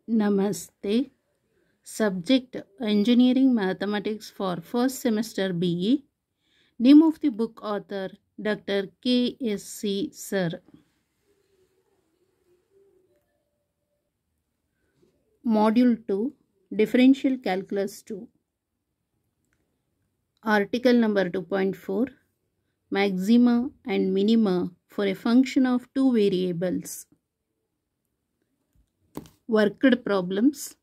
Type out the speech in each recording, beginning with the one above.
Namaste. Subject Engineering Mathematics for first semester BE. Name of the book author Dr. K.S.C. Sir. Module 2 Differential Calculus 2. Article number 2.4 Maxima and minima for a function of two variables. Worked problems.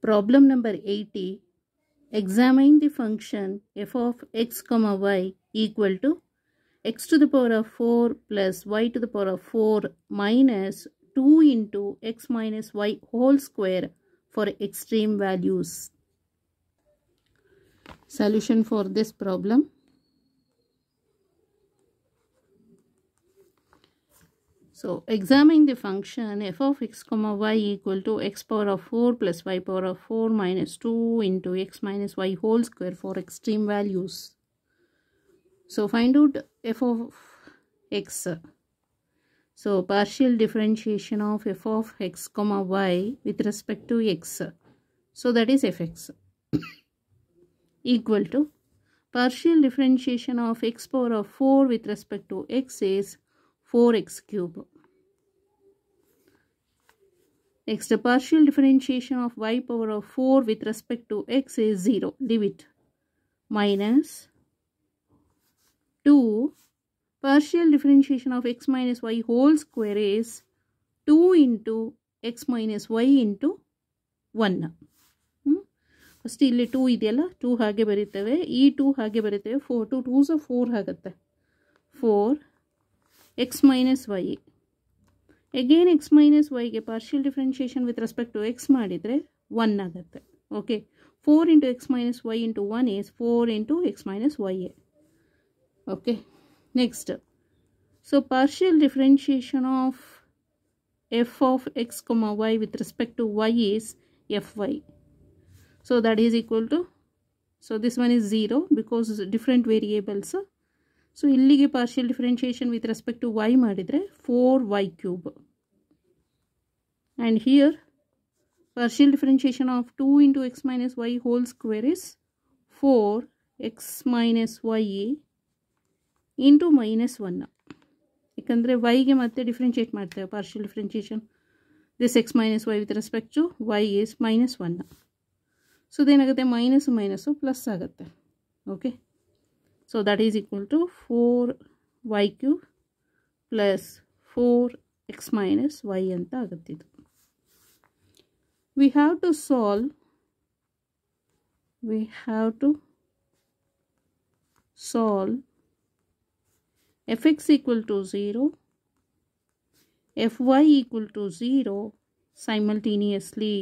Problem number 80. Examine the function f of x comma y equal to x to the power of 4 plus y to the power of 4 minus 2 into x minus y whole square for extreme values. Solution for this problem. So, examine the function f of x comma y equal to x power of 4 plus y power of 4 minus 2 into x minus y whole square for extreme values. So, find out f of x. So, partial differentiation of f of x comma y with respect to x. So, that is fx equal to partial differentiation of x power of 4 with respect to x is 4x cube. Next, partial differentiation of y power of 4 with respect to x is 0. Leave it. Minus 2. Partial differentiation of x minus y whole square is 2 into x minus y into 1. First ಇಲ್ಲಿ 2 ಇದೆಯಲ್ಲ 2 ಹಾಗೆ ಬರೀತೇವೆ ಈ 2 ಹಾಗೆ ಬರೀತೇವೆ 4 2 2s 4 ಆಗುತ್ತೆ 4 x minus y again x minus y ಗೆ partial differentiation with respect to x ಮಾಡಿದರೆ 1 ಆಗುತ್ತೆ okay 4 into x minus y into 1 is 4 into x minus y okay next so partial differentiation of f of x comma y with respect to y is fy. So that is equal to, so this one is 0 because different variables. So illige partial differentiation with respect to y madidre 4y cube. And here partial differentiation of 2 into x minus y whole square is 4x minus y into minus 1. ಯಾಕಂದರೆ ವೈಗೆ ಮತ್ತೆ differentiate ಮಾಡ್ತೇವೆ partial differentiation this x minus y with respect to y is minus 1. So ಅದೇನಾಗುತ್ತೆ minus plus ಆಗುತ್ತೆ okay so that is equal to 4y cube plus 4x minus y ಅಂತ ಆಗುತ್ತೆ ಇದು. We have to solve fx equal to 0, fy equal to 0 simultaneously.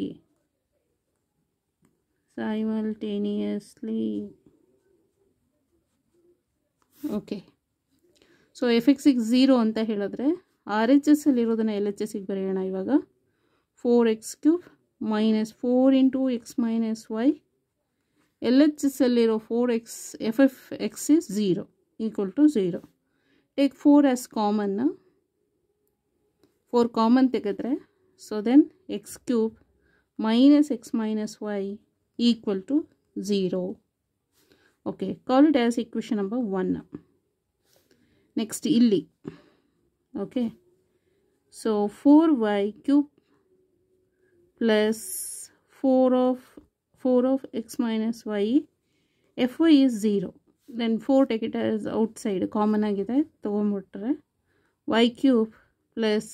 Okay. So fx is 0 ಅಂತ ಹೇಳಿದ್ರೆ RHS ಅಲ್ಲಿರೋದನ್ನ LHS ಗೆ ಬರೆಯೋಣ ಇವಾಗ 4x cube minus 4 into x minus y LHS ಅಲ್ಲಿರೋ 4x fx is 0 equal to 0. Take 4 as common. 4 common ತೆಗೆದ್ರೆ so then x cube minus x minus y equal to 0. Okay, call it as equation number 1. Next illi. Okay, so 4y cube plus 4 of x minus y fy is 0. Then 4 take it as outside common agide ತಗೊಂಡ್ಬಿಟ್ರೆ y cube plus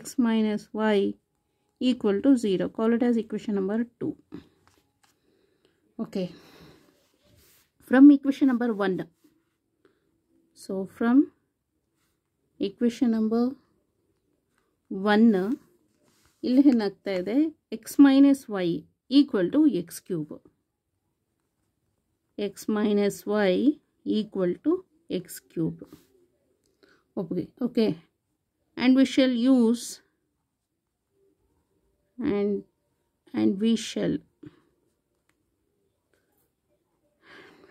x minus y equal to 0. Call it as equation number 2. Okay, from equation number 1, so from equation number 1 ಇಲ್ಲಿ ಏನಾಗ್ತಾ ಇದೆ x minus y equal to x cube. X minus y equal to x cube. Okay, and we shall use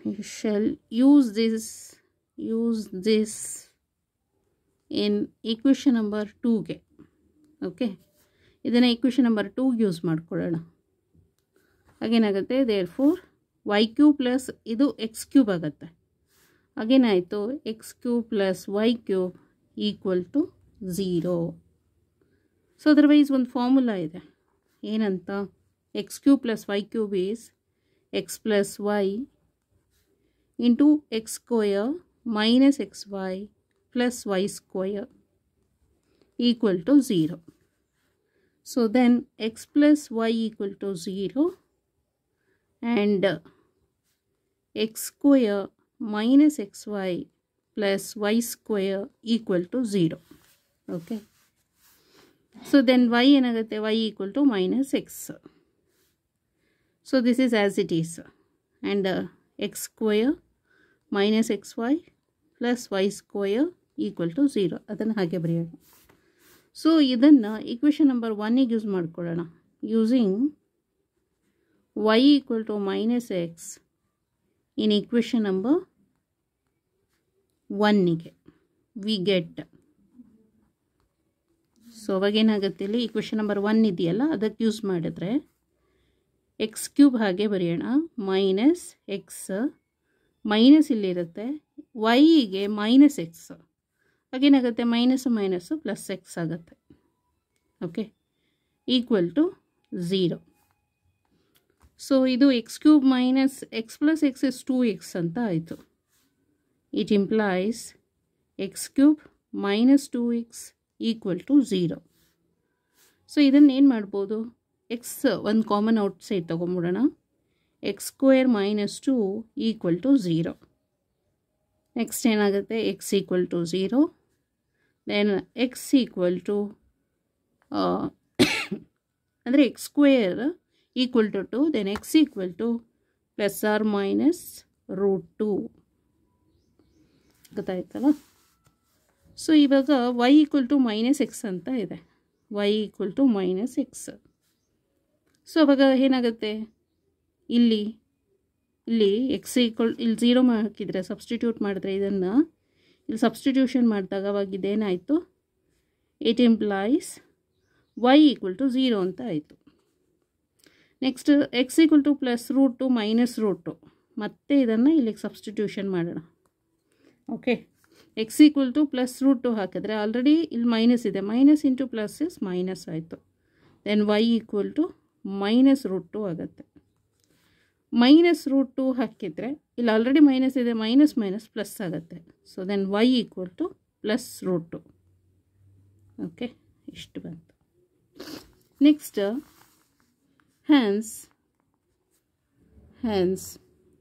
we shall use this in equation number 2 okay ಇದನ್ನು equation number 2 use ಮಾಡ್ಕೊಳ್ಳೋಣ. ಹಾಗೇನಾಗುತ್ತೆ, therefore y cube plus ಇದು x cube ಆಗುತ್ತೆ. ಹಾಗೇನಾಯಿತು, x cube plus y cube equal to 0. So otherwise ಒಂದು formula ಇದೆ, ಏನಂತ, x cube plus y cube is x plus y into x square minus x y plus y square equal to 0. So then x plus y equal to 0 and x square minus xy plus y square equal to 0. Okay. So then y enagutte, y equal to minus x. So this is as it is. And x square minus xy plus y square equal to 0. ಅದನ್ನು ಹಾಗೆ ಬರೆಯೋಣ. So ಇದನ್ನು equation number 1ಗೆ use ಮಾಡ್ಕೊಳ್ಳೋಣ. Using y equal to minus x in equation number 1ಗೆ we get. So ಅವಾಗೇನಾಗುತ್ತೆ, ಇಲ್ಲಿ equation number 1 ಇದೆಯಲ್ಲ, ಅದಕ್ಕೆ ಯೂಸ್ ಮಾಡಿದ್ರೆ ಎಕ್ಸ್ ಕ್ಯೂಬ್ ಹಾಗೆ ಬರೆಯೋಣ, ಮೈನಸ್ ಎಕ್ಸ್ ಮೈನಸ್ ಇಲ್ಲಿರುತ್ತೆ, ವೈಗೆ ಮೈನಸ್ ಎಕ್ಸ್, ಹಾಗೇನಾಗುತ್ತೆ ಮೈನಸ್ಸು ಮೈನಸ್ಸು ಪ್ಲಸ್ ಎಕ್ಸ್ ಆಗುತ್ತೆ. Okay, equal to 0. ಸೊ ಇದು x cube minus x plus x is 2x ಅಂತ ಆಯಿತು. It implies x cube minus 2x equal to 0. So ಇದನ್ನು ಏನು ಮಾಡ್ಬೋದು, ಎಕ್ಸ್ ಒಂದು ಕಾಮನ್ ಔಟ್ ಸೈಡ್ ತೊಗೊಂಬಿಡೋಣ. X square minus 2 equal to 0. Next ಏನಾಗುತ್ತೆ, x equal to 0. Then x equal to ಅಂದರೆ X square equal to 2, then x equal to plus or minus √2. ಗೊತ್ತಾಯ್ತಲ್ಲ. So ಇವಾಗ y equal to minus x ಅಂತ ಇದೆ, y equal to minus x. So ಅವಾಗ ಏನಾಗುತ್ತೆ, ಇಲ್ಲಿ X equal ಇಲ್ಲಿ 0 ಹಾಕಿದರೆ ಸಬ್ಸ್ಟಿಟ್ಯೂಟ್ ಮಾಡಿದ್ರೆ, ಇದನ್ನು ಇಲ್ಲಿ ಸಬ್ಸ್ಟಿಟ್ಯೂಷನ್ ಮಾಡಿದಾಗ ಅವಾಗ ಇದೇನಾಯಿತು, it implies y equal to 0 ಅಂತ ಆಯಿತು. Next x equal to plus √2 minus √2, ಮತ್ತೆ ಇದನ್ನು ಇಲ್ಲಿಗೆ ಸಬ್ಸ್ಟಿಟ್ಯೂಷನ್ ಮಾಡೋಣ. Okay, x equal to plus √2 ಹಾಕಿದ್ರೆ ಆಲ್ರೆಡಿ ಇಲ್ಲಿ ಮೈನಸ್ ಇದೆ, minus into plus is minus ಆಯಿತು. Then y equal to minus √2 ಆಗುತ್ತೆ. ಮೈನಸ್ √2 ಹಾಕಿದರೆ ಇಲ್ಲಿ ಆಲ್ರೆಡಿ ಮೈನಸ್ ಇದೆ, ಮೈನಸ್ ಮೈನಸ್ ಪ್ಲಸ್ ಆಗುತ್ತೆ. So then y equal to plus √2. Okay, ಇಷ್ಟು ಬಂತು. Next hence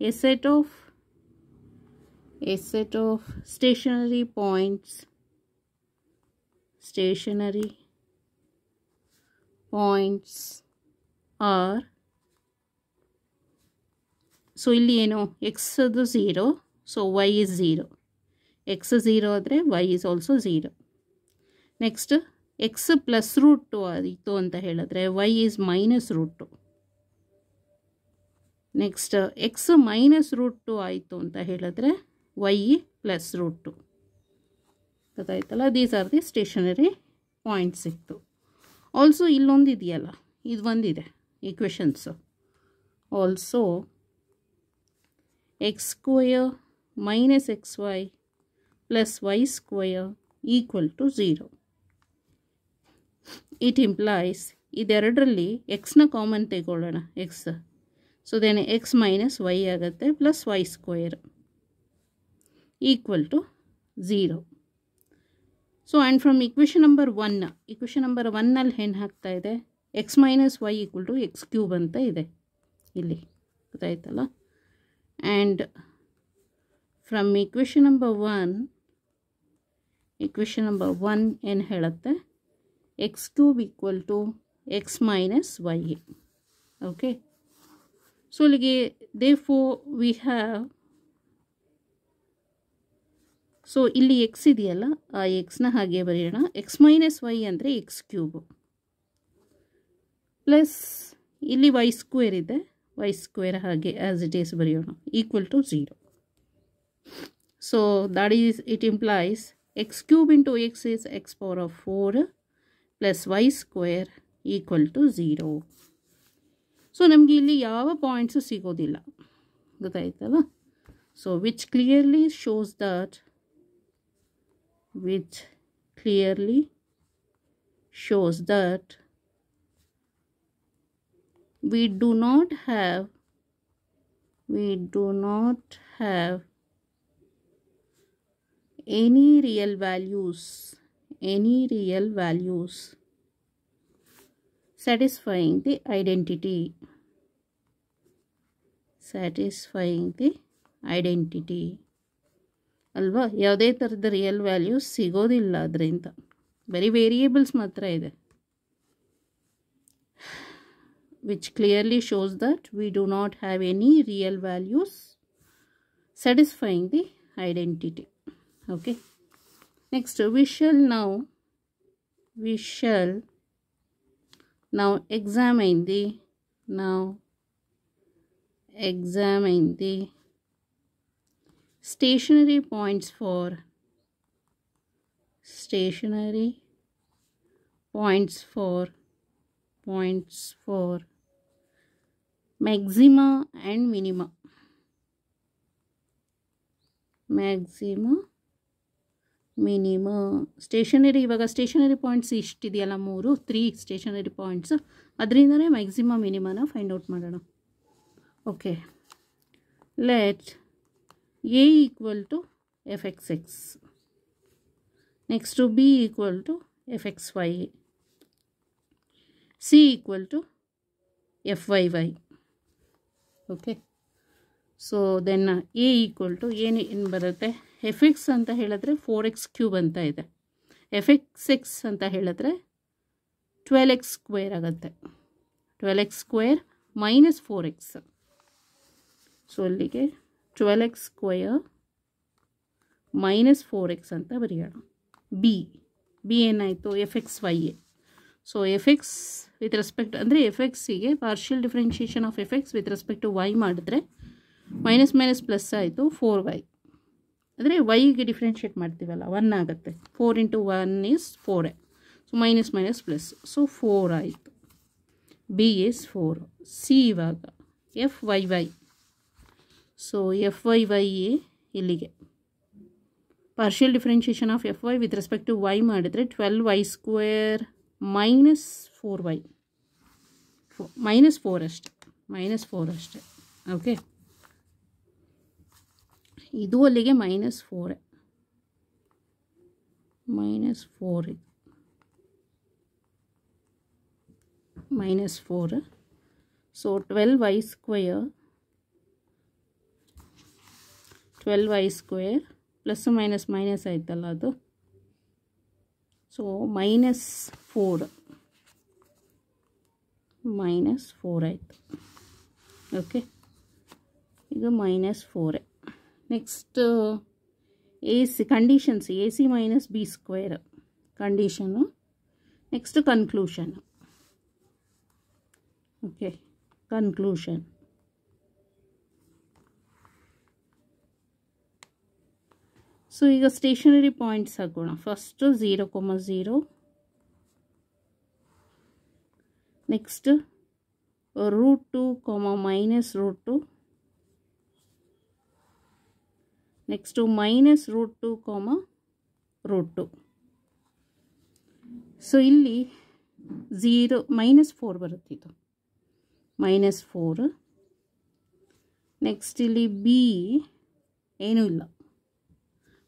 a set of stationary points are, so ಇಲ್ಲಿ ಏನು, ಎಕ್ಸ್ ಅದು 0, ಸೊ y is 0. ಎಕ್ಸ್ 0 ಆದರೆ y is also 0. Next x plus √2 ಆಯಿತು ಅಂತ ಹೇಳಿದ್ರೆ y is minus √2. Next x minus √2 ಆಯಿತು ಅಂತ ಹೇಳಿದ್ರೆ y ಪ್ಲಸ್ √2. ಗೊತ್ತಾಯ್ತಲ್ಲ. These are the stationary points ಸಿಕ್ತು. ಆಲ್ಸೋ ಇಲ್ಲೊಂದು ಇದೆಯಲ್ಲ, ಇದು ಒಂದಿದೆ equations. Also x square minus x y plus y square equal to 0. It implies ಇದೆರಡರಲ್ಲಿ ಎಕ್ಸ್ನ ಕಾಮನ್ ತೆಗೊಳ್ಳೋಣ, x. So then x minus y ಆಗುತ್ತೆ plus y square equal to 0. So and from equation number 1ನಲ್ಲಿ ಏನು ಹಾಕ್ತಾ ಇದೆ, x minus y equal to x cube ಅಂತ ಇದೆ ಇಲ್ಲಿ. ಗೊತ್ತಾಯ್ತಲ್ಲ. ಆ್ಯಂಡ್ ಫ್ರಮ್ ಇಕ್ವೇಷನ್ ನಂಬರ್ 1 ಏನು ಹೇಳುತ್ತೆ, x cube equal to x minus y. Okay, so ಇಲ್ಲಿಗೆ ದೇರ್ಫೋರ್ ವಿ ಹ್ಯಾವ್, ಸೊ ಇಲ್ಲಿ ಎಕ್ಸ್ ಇದೆಯಲ್ಲ, ಆ ಎಕ್ಸ್ನ ಹಾಗೆ ಬರೆಯೋಣ. ಎಕ್ಸ್ ಮೈನಸ್ ವೈ ಅಂದರೆ ಎಕ್ಸ್ ಕ್ಯೂಬು ಪ್ಲಸ್ ಇಲ್ಲಿ ವೈ ಸ್ಕ್ವೇರ್ ಇದೆ, ವೈ ಸ್ಕ್ವೇರ್ ಹಾಗೆ ಆ್ಯಸ್ ಇಟ್ ಈಸ್ ಬರೆಯೋಣ, equal to 0. So that is, it implies x cube into x is x power of 4 plus y square equal to 0. So ನಮಗೆ ಇಲ್ಲಿ ಯಾವ points ಸಿಗೋದಿಲ್ಲ, ಗೊತ್ತಾಯ್ತಲ್ಲ. So which clearly shows that we do not have any real values satisfying the identity ಅಲ್ವಾ. ಯಾವುದೇ ಥರದ real values ಸಿಗೋದಿಲ್ಲ ಅದರಿಂದ, ಬರೀ ವೇರಿಯೇಬಲ್ಸ್ ಮಾತ್ರ ಇದೆ. which clearly shows that we do not have any real values satisfying the identity. Okay, next we shall now examine the stationary points for maxima and minima. Stationary, ಇವಾಗ stationary points ಇಷ್ಟಿದೆಯಲ್ಲ, 3 stationary points, ಅದರಿಂದನೇ maxima ಮಿನಿಮನ find out ಮಾಡೋಣ. Okay, let a equal to fxx, next b equal to fxy, c equal to fyy. Okay, so then a equal to ಏನು ಬರುತ್ತೆ, fx ಅಂತ ಹೇಳಿದ್ರೆ 4x³ ಅಂತ ಇದೆ, fxx ಅಂತ ಹೇಳಿದ್ರೆ 12x² ಆಗುತ್ತೆ, 12x² ಮೈನಸ್ 4x. ಸೊ ಅಲ್ಲಿಗೆ 12x² ಮೈನಸ್ 4x ಅಂತ ಬರೆಯೋಣ. ಬಿ ಏನಾಯಿತು, fxy. So fx with respect ಅಂದರೆ fxಗೆ partial differentiation of fx with respect to y ಮಾಡಿದ್ರೆ ಮೈನಸ್ ಮೈನಸ್ ಪ್ಲಸ್ ಆಯಿತು 4y. ಅಂದರೆ ವೈಗೆ ಡಿಫ್ರೆನ್ಷಿಯೇಟ್ ಮಾಡ್ತೀವಲ್ಲ 1 ಆಗುತ್ತೆ, 4 × 1 is 4. So minus minus plus, so 4 ಆಯಿತು. B is 4. ಸಿ ಇವಾಗ fyy. ಸೊ fyy ಇಲ್ಲಿಗೆ partial differentiation of fy with respect to y ಮಾಡಿದರೆ 12y² minus 4y, -4 ಅಷ್ಟೆ. ಓಕೆ, ಇದು ಅಲ್ಲಿಗೆ -4 so 12y² plus minus minus ಆಯ್ತಲ್ಲ ಅದು, ಸೊ -4 ಆಯಿತು. ಓಕೆ, ಇದು -4. Next conditions AC minus B² condition. Next conclusion. Okay, conclusion. So ಈಗ ಸ್ಟೇಷನರಿ ಪಾಯಿಂಟ್ಸ್ ಹಾಕೋಣ. First 0, 0, next √2, -√2, next -√2, √2. ಸೊ ಇಲ್ಲಿ 0 -4 ಬರುತ್ತಿತ್ತು, -4. ನೆಕ್ಸ್ಟ್ ಇಲ್ಲಿ ಬಿ ಏನೂ ಇಲ್ಲ,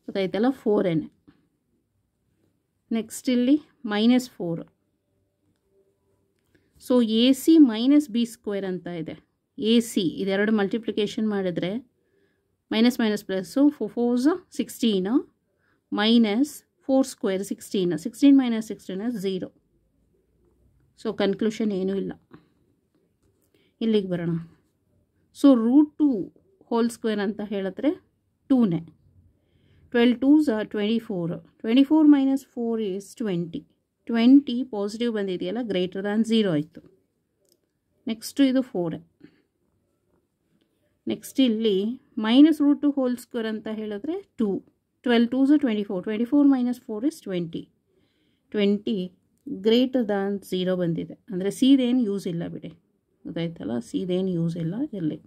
ಗೊತ್ತಾಯ್ತಲ್ಲ, 4n. ನೆಕ್ಸ್ಟ್ ಇಲ್ಲಿ -4. ಸೊ AC ಮೈನಸ್ B² ಅಂತ ಇದೆ. AC ಇದೆರಡು ಮಲ್ಟಿಪ್ಲಿಕೇಶನ್ ಮಾಡಿದ್ರೆ minus minus plus 4 16 minus 4² 16, 16 - 16 0. So conclusion ಏನೂ ಇಲ್ಲ. ಇಲ್ಲಿಗೆ ಬರೋಣ. ಸೊ √2 ಹೋಲ್² ಅಂತ ಹೇಳಿದ್ರೆ 2ನೇ. 12 2s are 24. 24 - 4 is 20. 20 ಪಾಸಿಟಿವ್ ಬಂದಿದೆಯಲ್ಲ, ಗ್ರೇಟರ್ ದ್ಯಾನ್ 0 ಆಯಿತು. ನೆಕ್ಸ್ಟು ಇದು 4. ನೆಕ್ಸ್ಟ್ ಇಲ್ಲಿ -√2 ಹೋಲ್² ಅಂತ ಹೇಳಿದ್ರೆ 2. 12 2s are 24. 24 - 4 is 20. 20 greater than 0 ಬಂದಿದೆ. ಅಂದರೆ ಸಿದೇನು ಯೂಸ್ ಇಲ್ಲ ಬಿಡಿ, ಗೊತ್ತಾಯ್ತಲ್ಲ, ಸಿದೇನು ಯೂಸ್ ಇಲ್ಲ ಇರಲಿ.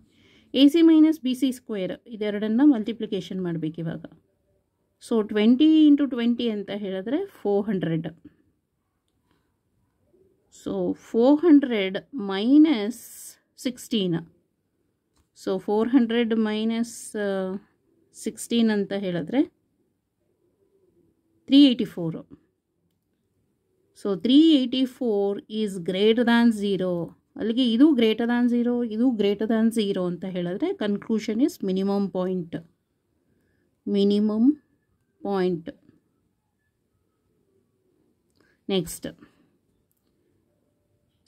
A c minus b c square ಇದೆರಡನ್ನು ಮಲ್ಟಿಪ್ಲಿಕೇಶನ್ ಮಾಡಬೇಕು ಇವಾಗ. ಸೊ 20 × 20 ಅಂತ ಹೇಳಿದ್ರೆ 400. So 400 minus 16. ಸೊ 400 ಮೈನಸ್ 16 ಅಂತ ಹೇಳಿದ್ರೆ 384. So 384 is greater than 0. ಅಲ್ಲಿಗೆ ಇದು ಗ್ರೇಟರ್ ದ್ಯಾನ್ 0, ಇದು ಗ್ರೇಟರ್ ದ್ಯಾನ್ 0 ಅಂತ ಹೇಳಿದ್ರೆ conclusion is minimum point. Minimum point. Next,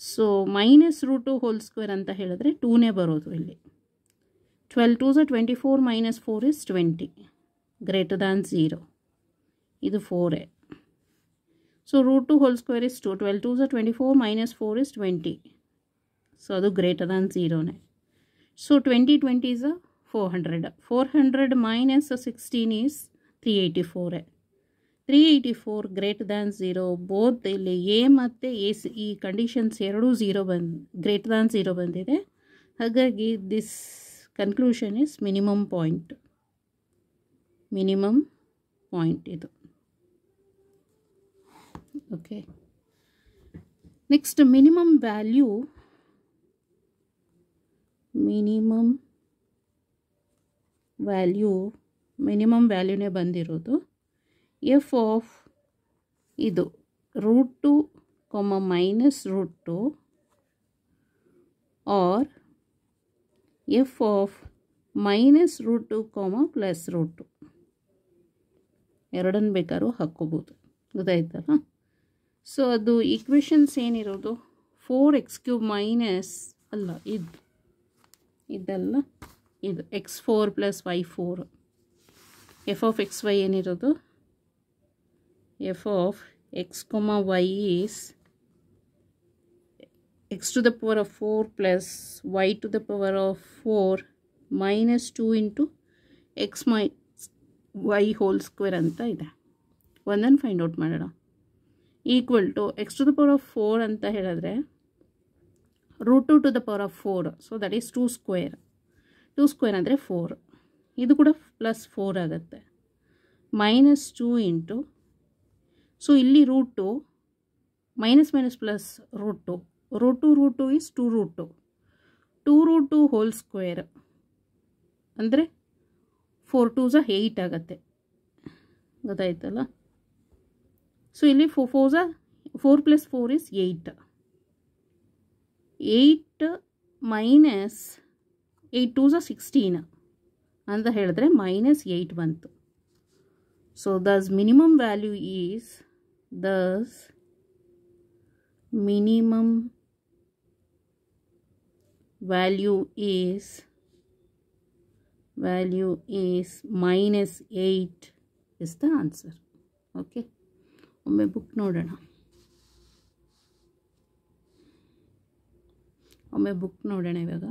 so minus root whole square ಅಂತ ಹೇಳಿದ್ರೆ 2ನೇ ಬರೋದು ಇಲ್ಲಿ. 12 2s are 24 minus 4 is 20, greater than 0. ಇದು 4. So root 2 whole square is 2. 12 2s are 24 minus 4 is 20. So ಅದು ಗ್ರೇಟರ್ ದ್ಯಾನ್ 0ನೇ. So 20 20 is 400. 400 minus 16 is 384. 384 greater than 0. Both ಇಲ್ಲಿ a ಮತ್ತು ಎ ಸಿ ಈ ಕಂಡೀಷನ್ಸ್ ಎರಡೂ 0 ಗ್ರೇಟರ್ ದ್ಯಾನ್ 0 ಬಂದಿದೆ. ಹಾಗಾಗಿ this conclusion is minimum point. Minimum point ಇದು. Okay, next minimum value. Minimum ವ್ಯಾಲ್ಯೂನೇ ಬಂದಿರೋದು ಎಫ್ ಆಫ್ ಇದು root 2, minus root 2 or f of minus root 2, plus root 2. ಎರಡನ್ನು ಬೇಕಾದ್ರೂ ಹಾಕ್ಕೋಬೋದು, ಗೊತ್ತಾಯ್ತಲ್ಲ. ಸೊ ಅದು ಈಕ್ವೇಷನ್ಸ್ ಏನಿರೋದು 4x³ ಮೈನಸ್ ಅಲ್ಲ ಇದಲ್ಲ ಇದು x4 + y4. F of x y ಏನಿರೋದು f of x, y is x to the power of 4 plus y to the power of 4 minus 2 into x minus y whole square ಅಂತ ಇದೆ. ಒಂದನ್ನು find out ಮಾಡೋಣ. Equal to x to the power of 4 ಅಂತ ಹೇಳಿದ್ರೆ root 2 to the power of 4. So that is 2 square. 2 square ಅಂದರೆ 4. ಇದು ಕೂಡ plus 4 ಆಗುತ್ತೆ. ಮೈನಸ್ 2 ಇಂಟು, ಸೊ ಇಲ್ಲಿ root 2 minus minus plus root 2. Root 2 is 2 root 2. 2 root 2 whole square ಅಂದರೆ 4 2s 8 ಆಗುತ್ತೆ, ಗೊತ್ತಾಯ್ತಲ್ಲ. ಸೊ ಇಲ್ಲಿ 4 + 4 is 8. 8 ಮೈನಸ್ 8 2s 16 ಅಂತ ಹೇಳಿದ್ರೆ ಮೈನಸ್ 8 ಬಂತು. So Dus minimum value is minimum value is -8 is the answer. Okay, ಒಮ್ಮೆ book ನೋಡೋಣ. ಇವಾಗ.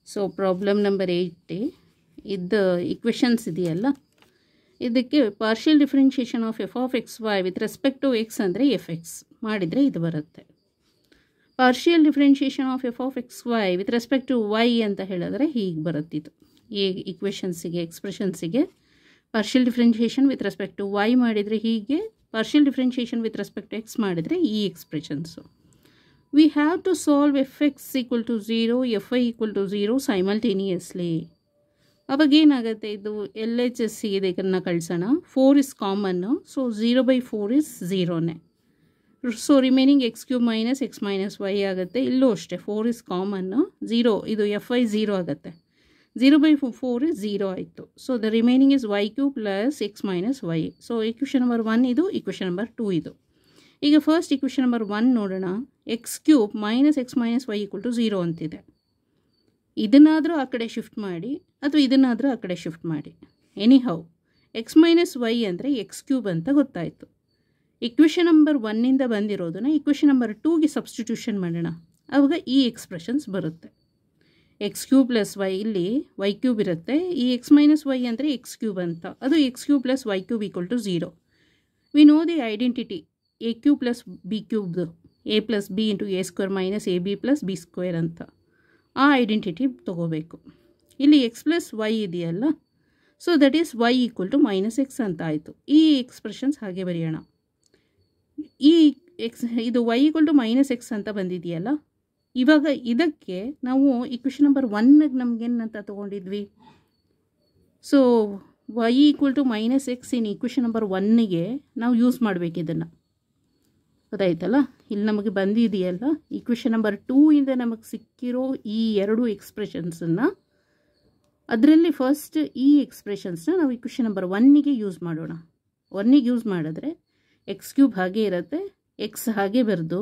ಸೊ ಪ್ರಾಬ್ಲಮ್ ನಂಬರ್ 8 ಇದು ಈಕ್ವೇಷನ್ಸ್ ಇದೆಯಲ್ಲ, ಇದಕ್ಕೆ partial differentiation of f of x y with respect to x ಅಂದರೆ ಎಫ್ ಎಕ್ಸ್ ಮಾಡಿದರೆ ಇದು ಬರುತ್ತೆ. Partial differentiation of f of x y with respect to y ಅಂತ ಹೇಳಿದ್ರೆ ಹೀಗೆ ಬರುತ್ತಿದ್ದು. ಈ ಈಕ್ವೇಷನ್ಸಿಗೆ ಎಕ್ಸ್ಪ್ರೆಷನ್ಸಿಗೆ partial differentiation with respect to y ಮಾಡಿದರೆ ಹೀಗೆ, partial differentiation with respect to x ಮಾಡಿದರೆ ಈ expressions. We have to solve f x equal to 0, f y equal to 0 simultaneously. ಅವಾಗ ಏನಾಗುತ್ತೆ, ಇದು ಎಲ್ ಎಚ್ ಎಸ್ ಸಿ ಇದನ್ನು ಕಳಿಸೋಣ. 4 is ಕಾಮನ್ನು, ಸೊ 0/4 is 0ನೇ. So remaining x³ minus x minus y ಆಗುತ್ತೆ. ಇಲ್ಲೂ ಅಷ್ಟೇ 4 is ಕಾಮನ್ನು, 0 ಇದು ಎಫ್ ಐ 0 ಆಗುತ್ತೆ. 0/4 is 0 ಆಯಿತು. So the remaining is y³ plus x minus y. So equation number 1 ಇದು, ಇಕ್ವೇಷನ್ ನಂಬರ್ 2 ಇದು. ಈಗ ಫಸ್ಟ್ ಇಕ್ವೇಷನ್ ನಂಬರ್ 1 ನೋಡೋಣ. x³ minus x minus y equal to 0 ಅಂತಿದೆ. ಇದನ್ನಾದರೂ ಆ ಕಡೆ ಶಿಫ್ಟ್ ಮಾಡಿ ಅಥವಾ ಇದನ್ನಾದರೂ ಆ ಕಡೆ ಶಿಫ್ಟ್ ಮಾಡಿ. ಎನಿಹೌ ಎಕ್ಸ್ ಮೈನಸ್ ವೈ ಅಂದರೆ x³ ಅಂತ ಗೊತ್ತಾಯಿತು. ಇಕ್ವೇಷನ್ ನಂಬರ್ 1ಇಂದ ಬಂದಿರೋದನ್ನ ಇಕ್ವೇಷನ್ ನಂಬರ್ 2ಗೆ ಸಬ್ಸ್ಟಿಟ್ಯೂಷನ್ ಮಾಡೋಣ. ಆವಾಗ ಈ ಎಕ್ಸ್ಪ್ರೆಷನ್ಸ್ ಬರುತ್ತೆ. x³ ಪ್ಲಸ್ ವೈ, ಇಲ್ಲಿ y³ ಇರುತ್ತೆ. ಈ x ಮೈನಸ್ ವೈ ಅಂದರೆ x³ ಅಂತ, ಅದು x³ plus y³ equal to 0. We know the identity a cube plus b ಕ್ಯೂಬ್ದು a plus b into a square minus a b plus b square ಅಂತ ಆ identity ತೊಗೋಬೇಕು. ಇಲ್ಲಿ ಎಕ್ಸ್ ಪ್ಲಸ್ ವೈ ಇದೆಯಲ್ಲ, so that is y equal to minus x ಅಂತ ಆಯಿತು. ಈ expressions ಹಾಗೆ ಬರೆಯೋಣ. ಈ ಇದು y equal to minus x ಅಂತ ಬಂದಿದೆಯಲ್ಲ, ಇವಾಗ ಇದಕ್ಕೆ ನಾವು ಇಕ್ವೇಷನ್ ನಂಬರ್ 1ಗೆ ನಮಗೇನಂತ ತೊಗೊಂಡಿದ್ವಿ. So y equal to minus x in equation number 1ಗೆ ನಾವು ಯೂಸ್ ಮಾಡಬೇಕು. ಇದನ್ನು ಗೊತ್ತಾಯ್ತಲ್ಲ, ಇಲ್ಲಿ ನಮಗೆ ಬಂದಿದೆಯಲ್ಲ ಇಕ್ವೇಷನ್ ನಂಬರ್ 2ಇಂದ ನಮಗೆ ಸಿಕ್ಕಿರೋ ಈ ಎರಡು ಎಕ್ಸ್ಪ್ರೆಷನ್ಸನ್ನು, ಅದರಲ್ಲಿ ಫಸ್ಟ್ ಈ ಎಕ್ಸ್ಪ್ರೆಷನ್ಸ್ನ ನಾವು ಇಕ್ವೇಷನ್ ನಂಬರ್ 1ಗೆ ಯೂಸ್ ಮಾಡೋಣ. 1ಗೆ ಯೂಸ್ ಮಾಡಿದ್ರೆ ಎಕ್ಸ್ ಕ್ಯೂಬ್ ಹಾಗೆ ಇರುತ್ತೆ, ಎಕ್ಸ್ ಹಾಗೆ ಬರೆದು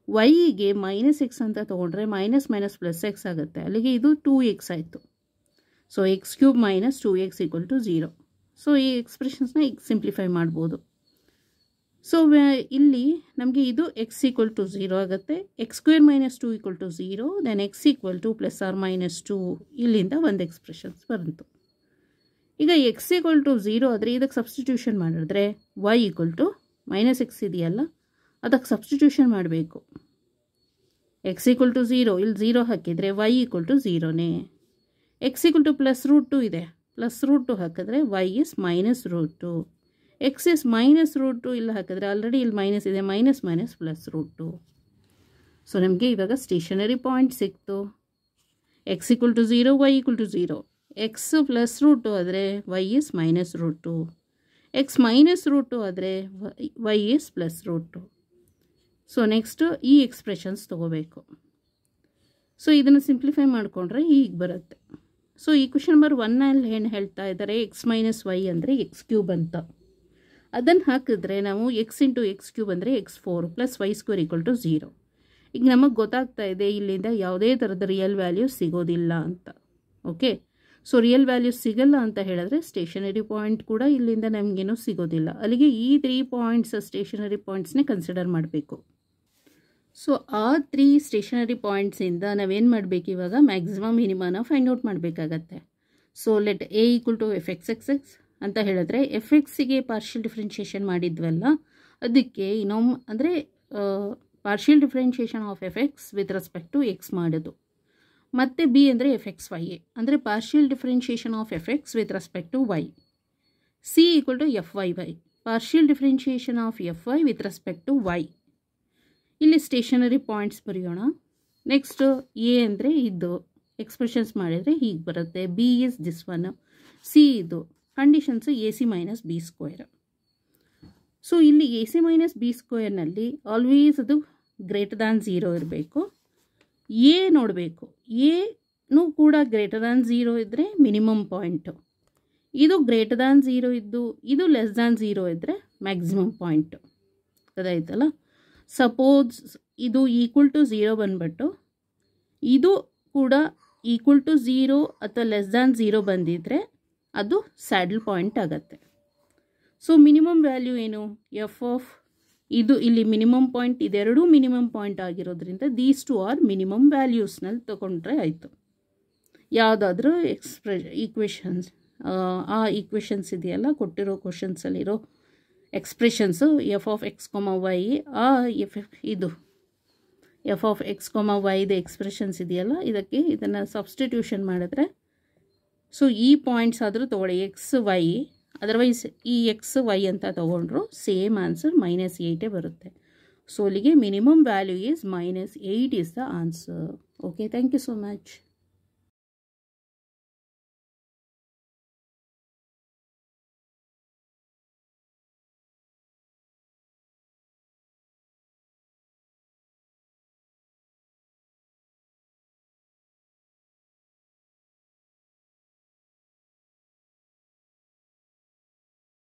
ವೈಗೆ ಮೈನಸ್ ಎಕ್ಸ್ ಅಂತ ತೊಗೊಂಡ್ರೆ ಮೈನಸ್ ಮೈನಸ್ ಪ್ಲಸ್ ಎಕ್ಸ್ ಆಗುತ್ತೆ. ಅಲ್ಲಿಗೆ ಇದು 2x ಆಯಿತು. So x cube minus 2x equal to 0. So ಈ ಎಕ್ಸ್ಪ್ರೆಷನ್ಸ್ನ ಈಗ ಸಿಂಪ್ಲಿಫೈ ಮಾಡ್ಬೋದು. ಸೊ ಇಲ್ಲಿ ನಮಗೆ ಇದು ಎಕ್ಸ್ ಈಕ್ವಲ್ ಟು 0 ಆಗುತ್ತೆ. X square minus 2 equal to 0, then x equal to plus or minus 2. ಇಲ್ಲಿಂದ ಒಂದು ಎಕ್ಸ್ಪ್ರೆಷನ್ಸ್ ಬಂತು. ಈಗ ಎಕ್ಸ್ ಈಕ್ವಲ್ ಟು 0 ಆದರೆ ಇದಕ್ಕೆ ಸಬ್ಸ್ಟಿಟ್ಯೂಷನ್ ಮಾಡಿದ್ರೆ y equal to minus x ಇದೆಯಲ್ಲ, ಅದಕ್ಕೆ ಸಬ್ಸ್ಟಿಟ್ಯೂಷನ್ ಮಾಡಬೇಕು. ಎಕ್ಸ್ ಈಕ್ವಲ್ ಟು 0, ಇಲ್ಲಿ 0 ಹಾಕಿದರೆ ವೈ ಈಕ್ವಲ್ ಟು 0ನೇ. X equal to plus root 2 ಇದೆ, ಪ್ಲಸ್ ರೂಟ್ 2 ಹಾಕಿದ್ರೆ y is minus root 2. X is minus root 2 ಇಲ್ಲಿ ಹಾಕಿದ್ರೆ ಆಲ್ರೆಡಿ ಇಲ್ಲಿ ಮೈನಸ್ ಇದೆ, minus minus plus root 2. So ನಮಗೆ ಇವಾಗ ಸ್ಟೇಷನರಿ ಪಾಯಿಂಟ್ ಸಿಕ್ತು. X equal to 0, y equal to 0. X plus root 2 ಆದರೆ y is minus root 2. X minus root 2 ಆದರೆ y is plus root 2. So next ಈ expressions ತೊಗೋಬೇಕು. So ಇದನ್ನು simplify ಮಾಡಿಕೊಂಡ್ರೆ ಹೀಗೆ ಬರುತ್ತೆ. ಸೊ ಈ ಕ್ವೆಶ್ಚನ್ ನಂಬರ್ 1ನಲ್ಲಿ ಏನು ಹೇಳ್ತಾ ಇದ್ದಾರೆ, ಎಕ್ಸ್ ಮೈನಸ್ ವೈ ಅಂದರೆ ಎಕ್ಸ್ ಕ್ಯೂಬ್ ಅಂತ. ಅದನ್ನು ಹಾಕಿದ್ರೆ ನಾವು ಎಕ್ಸ್ ಇಂಟು ಎಕ್ಸ್ ಕ್ಯೂಬ್ ಅಂದರೆ x4 plus y square equal to 0. ಈಗ ನಮಗೆ ಗೊತ್ತಾಗ್ತಾ ಇದೆ ಇಲ್ಲಿಂದ ಯಾವುದೇ ಥರದ ರಿಯಲ್ ವ್ಯಾಲ್ಯೂಸ್ ಸಿಗೋದಿಲ್ಲ ಅಂತ. ಓಕೆ, ಸೊ ರಿಯಲ್ ವ್ಯಾಲ್ಯೂಸ್ ಸಿಗಲ್ಲ ಅಂತ ಹೇಳಿದ್ರೆ ಸ್ಟೇಷನರಿ ಪಾಯಿಂಟ್ ಕೂಡ ಇಲ್ಲಿಂದ ನಮಗೇನೂ ಸಿಗೋದಿಲ್ಲ. ಅಲ್ಲಿಗೆ ಈ 3 ಪಾಯಿಂಟ್ಸ್ ಸ್ಟೇಷನರಿ ಪಾಯಿಂಟ್ಸ್ನೇ ಕನ್ಸಿಡರ್ ಮಾಡಬೇಕು. ಸೊ ಆ 3 ಸ್ಟೇಷನರಿ ಪಾಯಿಂಟ್ಸಿಂದ ನಾವೇನು ಮಾಡಬೇಕು, ಇವಾಗ ಮ್ಯಾಕ್ಸಿಮಮ್ ಮಿನಿಮನ ಫೈಂಡ್ ಔಟ್ ಮಾಡಬೇಕಾಗತ್ತೆ. So let a equal to f x x x ಅಂತ ಹೇಳಿದ್ರೆ ಎಫ್ ಎಕ್ಸಿಗೆ ಪಾರ್ಷಿಯಲ್ ಡಿಫ್ರೆನ್ಷಿಯೇಷನ್ ಮಾಡಿದ್ವಲ್ಲ, ಅದಕ್ಕೆ ಇನ್ನೊಮ್ಮೆ ಅಂದರೆ partial differentiation of f x with respect to x ಮಾಡೋದು. ಮತ್ತು ಬಿ ಅಂದರೆ ಎಫ್ ಎಕ್ಸ್ ವೈ ಎ ಅಂದರೆ partial differentiation of f x with respect to y. C equal to f y y partial differentiation of f y with respect to y. ಇಲ್ಲಿ stationary points ಬರೆಯೋಣ. Next a ಅಂದರೆ ಇದು expressions ಮಾಡಿದರೆ ಹೀಗೆ ಬರುತ್ತೆ. B is this one, c ಇದು conditions a c minus b square. So ಇಲ್ಲಿ a c minus b ಸ್ಕ್ವೇರ್ನಲ್ಲಿ ಆಲ್ವೇಸ್ ಅದು ಗ್ರೇಟರ್ ದ್ಯಾನ್ 0 ಇರಬೇಕು. ಎ ನೋಡಬೇಕು, ಎನೂ ಕೂಡ ಗ್ರೇಟರ್ ದ್ಯಾನ್ 0 ಇದ್ದರೆ ಮಿನಿಮಮ್ ಪಾಯಿಂಟು. ಇದು ಗ್ರೇಟರ್ ದ್ಯಾನ್ 0 ಇದ್ದು ಇದು ಲೆಸ್ ದ್ಯಾನ್ 0 ಇದ್ದರೆ ಮ್ಯಾಕ್ಸಿಮಮ್ ಪಾಯಿಂಟು. ಅದಾಯ್ತಲ್ಲ. ಸಪೋಸ್ ಇದು ಈಕ್ವಲ್ ಟು 0 ಬಂದ್ಬಿಟ್ಟು ಇದು ಕೂಡ ಈಕ್ವಲ್ ಟು 0 ಅಥವಾ ಲೆಸ್ ದ್ಯಾನ್ 0 ಬಂದಿದ್ದರೆ ಅದು ಸ್ಯಾಡಲ್ ಪಾಯಿಂಟ್ ಆಗುತ್ತೆ. ಸೊ ಮಿನಿಮಮ್ ವ್ಯಾಲ್ಯೂ ಏನು, ಎಫ್ ಆಫ್ ಇದು ಇಲ್ಲಿ ಮಿನಿಮಮ್ ಪಾಯಿಂಟ್, ಇದೆರಡೂ ಮಿನಿಮಮ್ ಪಾಯಿಂಟ್ ಆಗಿರೋದ್ರಿಂದ ದೀಸ್ ಟು ಆರ್ ಮಿನಿಮಮ್ ವ್ಯಾಲ್ಯೂಸ್ನಲ್ಲಿ ತೊಗೊಂಡ್ರೆ ಆಯಿತು. ಯಾವುದಾದ್ರೂ ಈಕ್ವೇಷನ್ಸ್ ಆ ಈಕ್ವೇಷನ್ಸ್ ಇದೆಯಲ್ಲ ಕೊಟ್ಟಿರೋ ಕ್ವಶನ್ಸಲ್ಲಿರೋ expressions f of x comma y, ಆ ಇದು ಎಫ್ ಆಫ್ ಎಕ್ಸ್ ಕೊಮ ವೈದ ಎಕ್ಸ್ಪ್ರೆಷನ್ಸ್ ಇದೆಯಲ್ಲ, ಇದಕ್ಕೆ ಇದನ್ನು ಸಬ್ಸ್ಟಿಟ್ಯೂಷನ್ ಮಾಡಿದ್ರೆ ಸೊ ಈ ಪಾಯಿಂಟ್ಸ್ ಆದರೂ ತೊಗೊಳ್ಳಿ ಎಕ್ಸ್ ವೈ, ಅದರ್ವೈಸ್ ಈ ಎಕ್ಸ್ ವೈ ಅಂತ ತೊಗೊಂಡ್ರು ಸೇಮ್ ಆನ್ಸರ್ -8 ಬರುತ್ತೆ. ಸೊ ಅಲ್ಲಿಗೆ minimum value is -8 is the answer. Okay, thank you so much.